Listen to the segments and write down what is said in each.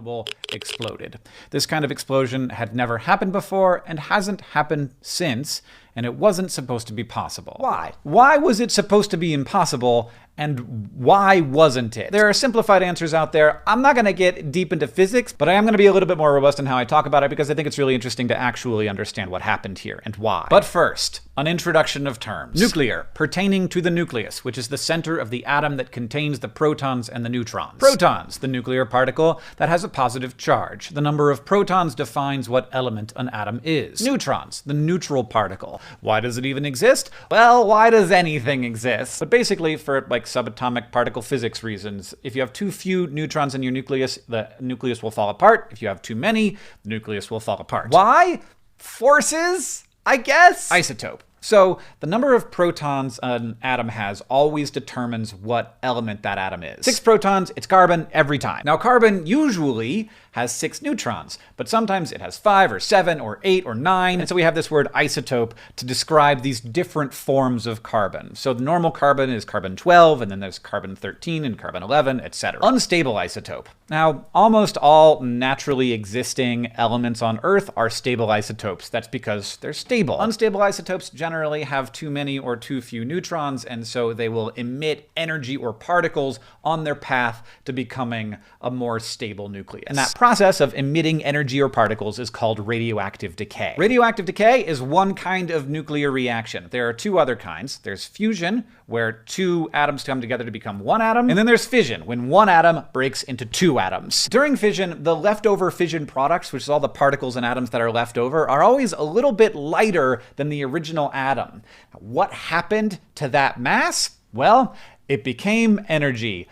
Chernobyl exploded. This kind of explosion had never happened before and hasn't happened since, and it wasn't supposed to be possible. Why? Why was it supposed to be impossible, and why wasn't it? There are simplified answers out there. I'm not going to get deep into physics, but I am going to be a little bit more robust in how I talk about it because I think it's really interesting to actually understand what happened here and why. But first, an introduction of terms. Nuclear, pertaining to the nucleus, which is the center of the atom that contains the protons and the neutrons. Protons, the nuclear particle that has a positive charge. The number of protons defines what element an atom is. Neutrons, the neutral particle. Why does it even exist? Well, why does anything exist? But basically, for like subatomic particle physics reasons, if you have too few neutrons in your nucleus, the nucleus will fall apart. If you have too many, the nucleus will fall apart. Why? Forces, I guess? Isotope. So the number of protons an atom has always determines what element that atom is. 6 protons, it's carbon every time. Now carbon usually has 6 neutrons, but sometimes it has 5 or 7 or 8 or 9. And so we have this word isotope to describe these different forms of carbon. So the normal carbon is carbon 12, and then there's carbon 13 and carbon 11, etc. Unstable isotope. Now, almost all naturally existing elements on Earth are stable isotopes. That's because they're stable. Unstable isotopes generally have too many or too few neutrons, and so they will emit energy or particles on their path to becoming a more stable nucleus. And that process of emitting energy or particles is called radioactive decay. Radioactive decay is one kind of nuclear reaction. There are 2 other kinds. There's fusion, where 2 atoms come together to become 1 atom, and then there's fission, when 1 atom breaks into 2 atoms. During fission, the leftover fission products, which is all the particles and atoms that are left over, are always a little bit lighter than the original atom. What happened to that mass? Well, it became energy,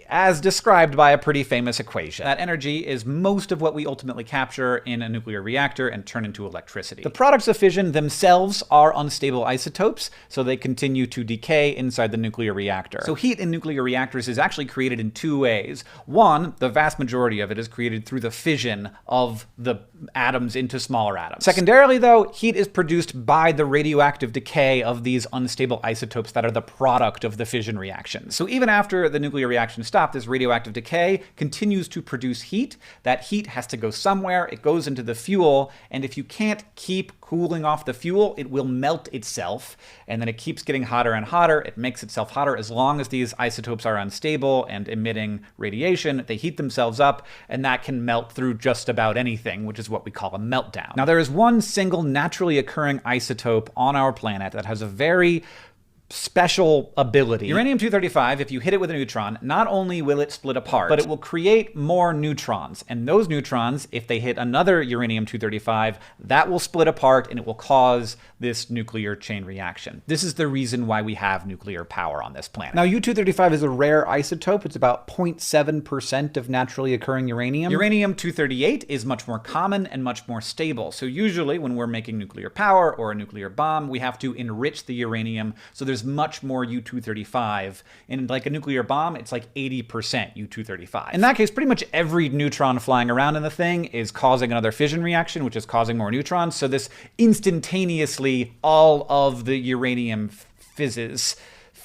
as described by a pretty famous equation. That energy is most of what we ultimately capture in a nuclear reactor and turn into electricity. The products of fission themselves are unstable isotopes, so they continue to decay inside the nuclear reactor. So heat in nuclear reactors is actually created in 2 ways. One, the vast majority of it is created through the fission of the atoms into smaller atoms. Secondarily, though, heat is produced by the radioactive decay of these unstable isotopes that are the product of the fission reaction. So even after the nuclear reaction stopped, this radioactive decay continues to produce heat. That heat has to go somewhere. It goes into the fuel, and if you can't keep cooling off the fuel, it will melt itself, and then it keeps getting hotter and hotter. It makes itself hotter as long as these isotopes are unstable and emitting radiation. They heat themselves up, and that can melt through just about anything, which is what we call a meltdown. Now, there is one single naturally occurring isotope on our planet that has a very special ability. Uranium-235, if you hit it with a neutron, not only will it split apart, but it will create more neutrons. And those neutrons, if they hit another uranium-235, that will split apart and it will cause this nuclear chain reaction. This is the reason why we have nuclear power on this planet. Now, U-235 is a rare isotope. It's about 0.7% of naturally occurring uranium. Uranium-238 is much more common and much more stable. So usually when we're making nuclear power or a nuclear bomb, we have to enrich the uranium. So there's much more U-235. In like a nuclear bomb, it's like 80% U-235. In that case, pretty much every neutron flying around in the thing is causing another fission reaction, which is causing more neutrons. So this instantaneously, all of the uranium fizzes.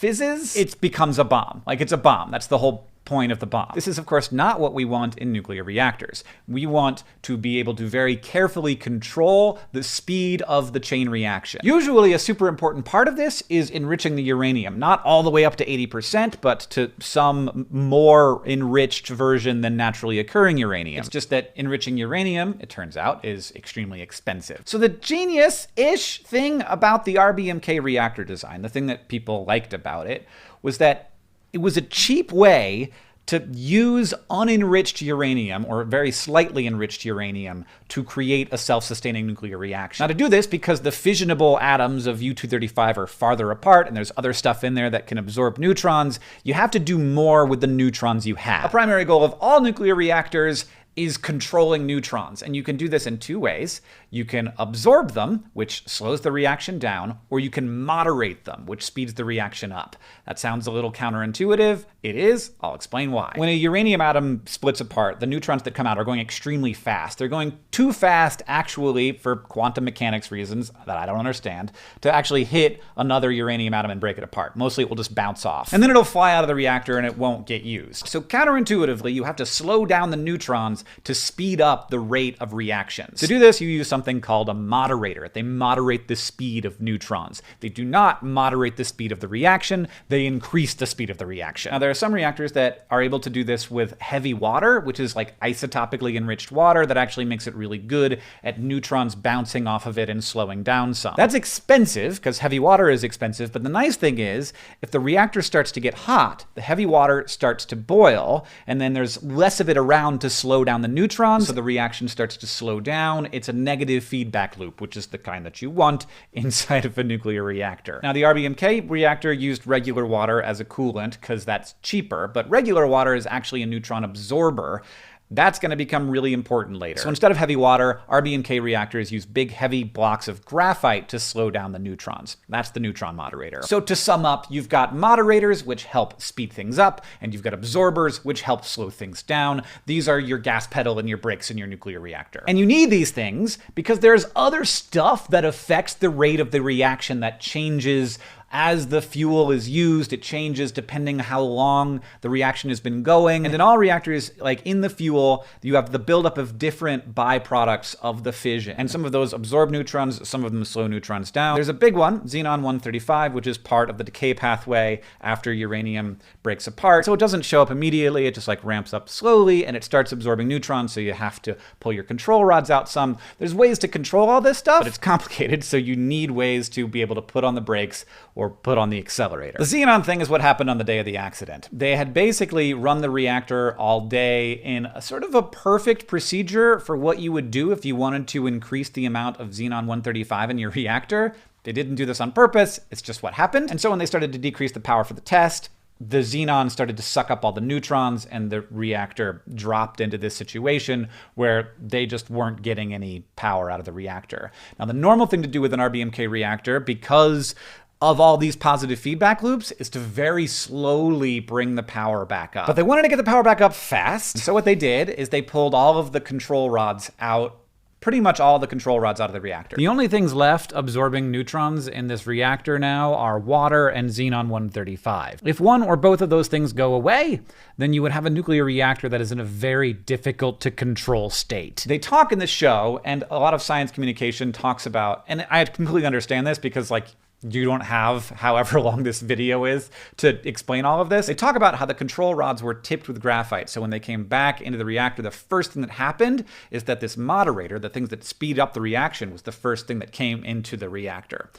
It becomes a bomb. Like, it's a bomb. That's the whole point of the bomb. This is, of course, not what we want in nuclear reactors. We want to be able to very carefully control the speed of the chain reaction. Usually, a super important part of this is enriching the uranium, not all the way up to 80%, but to some more enriched version than naturally occurring uranium. It's just that enriching uranium, it turns out, is extremely expensive. So the genius-ish thing about the RBMK reactor design, the thing that people liked about it, was that it was a cheap way to use unenriched uranium, or very slightly enriched uranium, to create a self-sustaining nuclear reaction. Now, to do this, because the fissionable atoms of U-235 are farther apart, and there's other stuff in there that can absorb neutrons, you have to do more with the neutrons you have. A primary goal of all nuclear reactors is controlling neutrons. And you can do this in 2 ways. You can absorb them, which slows the reaction down, or you can moderate them, which speeds the reaction up. That sounds a little counterintuitive. It is. I'll explain why. When a uranium atom splits apart, the neutrons that come out are going extremely fast. They're going too fast, actually, for quantum mechanics reasons that I don't understand, to actually hit another uranium atom and break it apart. Mostly it will just bounce off. And then it'll fly out of the reactor and it won't get used. So counterintuitively, you have to slow down the neutrons to speed up the rate of reactions. To do this, you use something called a moderator. They moderate the speed of neutrons. They do not moderate the speed of the reaction, they increase the speed of the reaction. Now, there are some reactors that are able to do this with heavy water, which is like isotopically enriched water that actually makes it really good at neutrons bouncing off of it and slowing down some. That's expensive, because heavy water is expensive, but the nice thing is, if the reactor starts to get hot, the heavy water starts to boil, and then there's less of it around to slow down the neutrons, so the reaction starts to slow down. It's a negative feedback loop, which is the kind that you want inside of a nuclear reactor. Now, the RBMK reactor used regular water as a coolant because that's cheaper, but regular water is actually a neutron absorber. That's going to become really important later. So instead of heavy water, RBMK reactors use big, heavy blocks of graphite to slow down the neutrons. That's the neutron moderator. So to sum up, you've got moderators, which help speed things up, and you've got absorbers, which help slow things down. These are your gas pedal and your brakes in your nuclear reactor. And you need these things because there's other stuff that affects the rate of the reaction that changes as the fuel is used. It changes depending how long the reaction has been going. And in all reactors, like in the fuel, you have the buildup of different byproducts of the fission. And some of those absorb neutrons, some of them slow neutrons down. There's a big one, xenon-135, which is part of the decay pathway after uranium breaks apart. So it doesn't show up immediately, it just like ramps up slowly and it starts absorbing neutrons, so you have to pull your control rods out some. There's ways to control all this stuff, but it's complicated, so you need ways to be able to put on the brakes or put on the accelerator. The xenon thing is what happened on the day of the accident. They had basically run the reactor all day in a sort of a perfect procedure for what you would do if you wanted to increase the amount of xenon-135 in your reactor. They didn't do this on purpose, it's just what happened. And so when they started to decrease the power for the test, the xenon started to suck up all the neutrons and the reactor dropped into this situation where they just weren't getting any power out of the reactor. Now, the normal thing to do with an RBMK reactor, because of all these positive feedback loops, is to very slowly bring the power back up. But they wanted to get the power back up fast. So what they did is they pulled all of the control rods out, pretty much all the control rods out of the reactor. The only things left absorbing neutrons in this reactor now are water and xenon-135. If one or both of those things go away, then you would have a nuclear reactor that is in a very difficult to control state. They talk in this show, and a lot of science communication talks about, and I completely understand this because like, you don't have however long this video is to explain all of this. They talk about how the control rods were tipped with graphite. So when they came back into the reactor, the first thing that happened is that this moderator, the things that speed up the reaction, was the first thing that came into the reactor.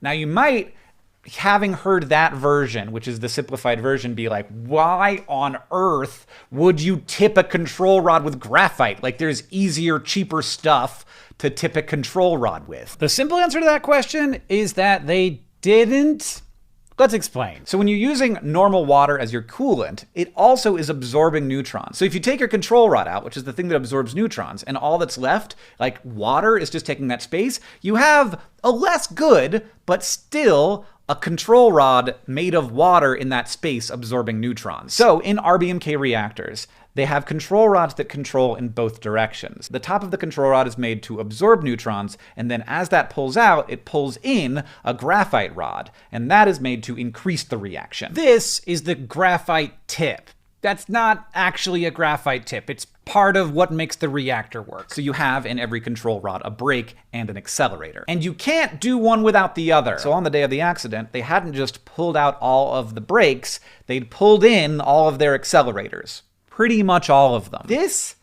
Now you might, having heard that version, which is the simplified version, be like, why on earth would you tip a control rod with graphite? Like there's easier, cheaper stuff to tip a control rod with. The simple answer to that question is that they didn't. Let's explain. So when you're using normal water as your coolant, it also is absorbing neutrons. So if you take your control rod out, which is the thing that absorbs neutrons, and all that's left, like water, is just taking that space, you have a less good, but still a control rod made of water in that space absorbing neutrons. So in RBMK reactors, they have control rods that control in both directions. The top of the control rod is made to absorb neutrons, and then as that pulls out, it pulls in a graphite rod, and that is made to increase the reaction. This is the graphite tip. That's not actually a graphite tip. It's part of what makes the reactor work. So you have in every control rod a brake and an accelerator. And you can't do one without the other. So on the day of the accident, they hadn't just pulled out all of the brakes, they'd pulled in all of their accelerators. Pretty much all of them. This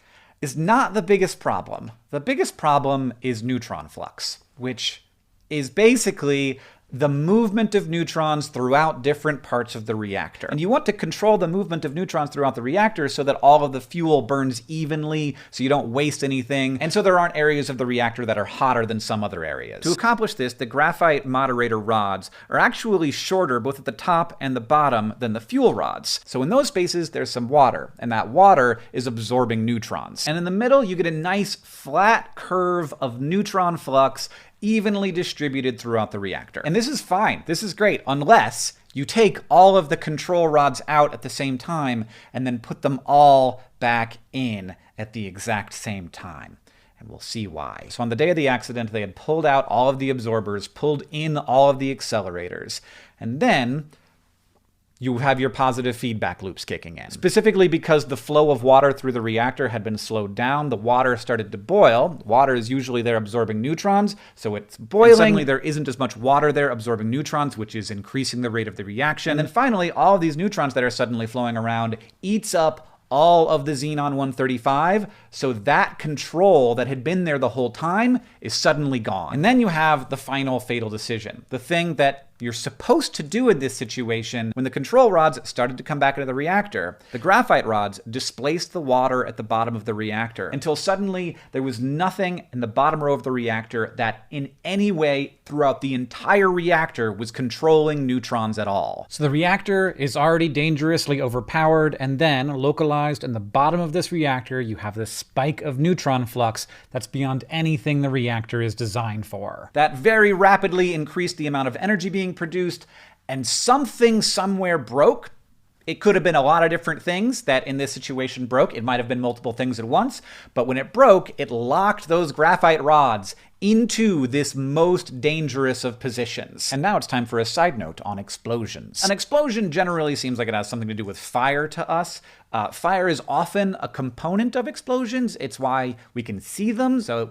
is not the biggest problem. The biggest problem is neutron flux, which is basically the movement of neutrons throughout different parts of the reactor. And you want to control the movement of neutrons throughout the reactor so that all of the fuel burns evenly, so you don't waste anything, and so there aren't areas of the reactor that are hotter than some other areas. To accomplish this, the graphite moderator rods are actually shorter both at the top and the bottom than the fuel rods. So in those spaces, there's some water, and that water is absorbing neutrons. And in the middle, you get a nice flat curve of neutron flux evenly distributed throughout the reactor. And this is fine. This is great, unless you take all of the control rods out at the same time and then put them all back in at the exact same time. And we'll see why. So on the day of the accident, they had pulled out all of the absorbers, pulled in all of the accelerators, and then you have your positive feedback loops kicking in. Specifically because the flow of water through the reactor had been slowed down, the water started to boil. Water is usually there absorbing neutrons, so it's boiling. And suddenly there isn't as much water there absorbing neutrons, which is increasing the rate of the reaction. And then finally, all of these neutrons that are suddenly flowing around eats up all of the xenon-135, so that control that had been there the whole time is suddenly gone. And then you have the final fatal decision, the thing that you're supposed to do in this situation. When the control rods started to come back into the reactor, the graphite rods displaced the water at the bottom of the reactor until suddenly there was nothing in the bottom row of the reactor that in any way throughout the entire reactor was controlling neutrons at all. So the reactor is already dangerously overpowered, and then localized in the bottom of this reactor, you have this spike of neutron flux that's beyond anything the reactor is designed for. That very rapidly increased the amount of energy being produced, and something somewhere broke. It could have been a lot of different things that in this situation broke. It might have been multiple things at once, but when it broke, it locked those graphite rods into this most dangerous of positions. And now it's time for a side note on explosions. An explosion generally seems like it has something to do with fire to us. Fire is often a component of explosions. It's why we can see them. So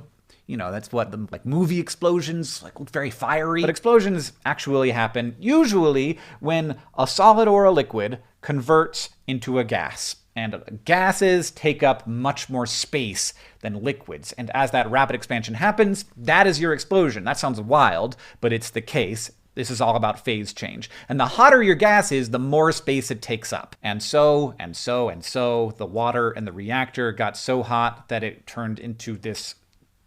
that's what the movie explosions look very fiery. But explosions actually happen usually when a solid or a liquid converts into a gas. And gases take up much more space than liquids. And as that rapid expansion happens, that is your explosion. That sounds wild, but it's the case. This is all about phase change. And the hotter your gas is, the more space it takes up. And so, the water in the reactor got so hot that it turned into this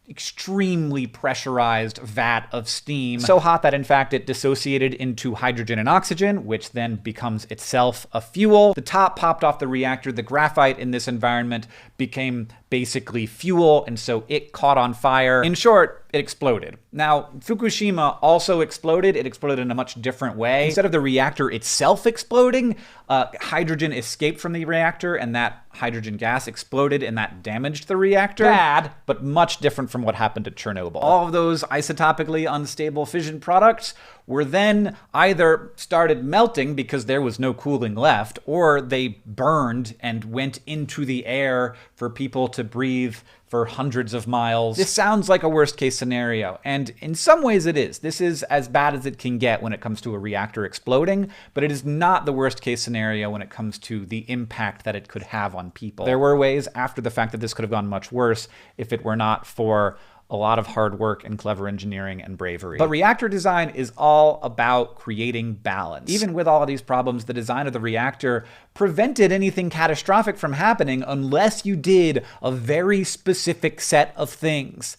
extremely pressurized vat of steam. So hot that in fact it dissociated into hydrogen and oxygen, which then becomes itself a fuel. The top popped off the reactor. The graphite in this environment became basically fuel, and so it caught on fire. In short, it exploded. Now, Fukushima also exploded. It exploded in a much different way. Instead of the reactor itself exploding, hydrogen escaped from the reactor, and that hydrogen gas exploded, and that damaged the reactor. Bad, but much different from what happened at Chernobyl. All of those isotopically unstable fission products were then either started melting because there was no cooling left, or they burned and went into the air for people to breathe for hundreds of miles. This sounds like a worst case scenario, and in some ways it is. This is as bad as it can get when it comes to a reactor exploding, but it is not the worst case scenario when it comes to the impact that it could have on people. There were ways after the fact that this could have gone much worse if it were not for a lot of hard work and clever engineering and bravery. But reactor design is all about creating balance. Even with all of these problems, the design of the reactor prevented anything catastrophic from happening unless you did a very specific set of things.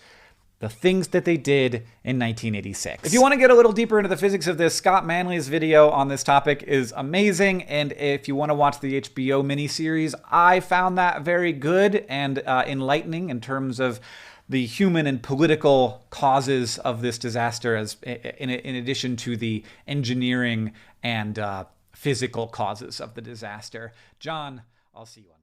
The things that they did in 1986. If you want to get a little deeper into the physics of this, Scott Manley's video on this topic is amazing. And if you want to watch the HBO miniseries, I found that very good and enlightening in terms of the human and political causes of this disaster, as in addition to the engineering and physical causes of the disaster. John, I'll see you on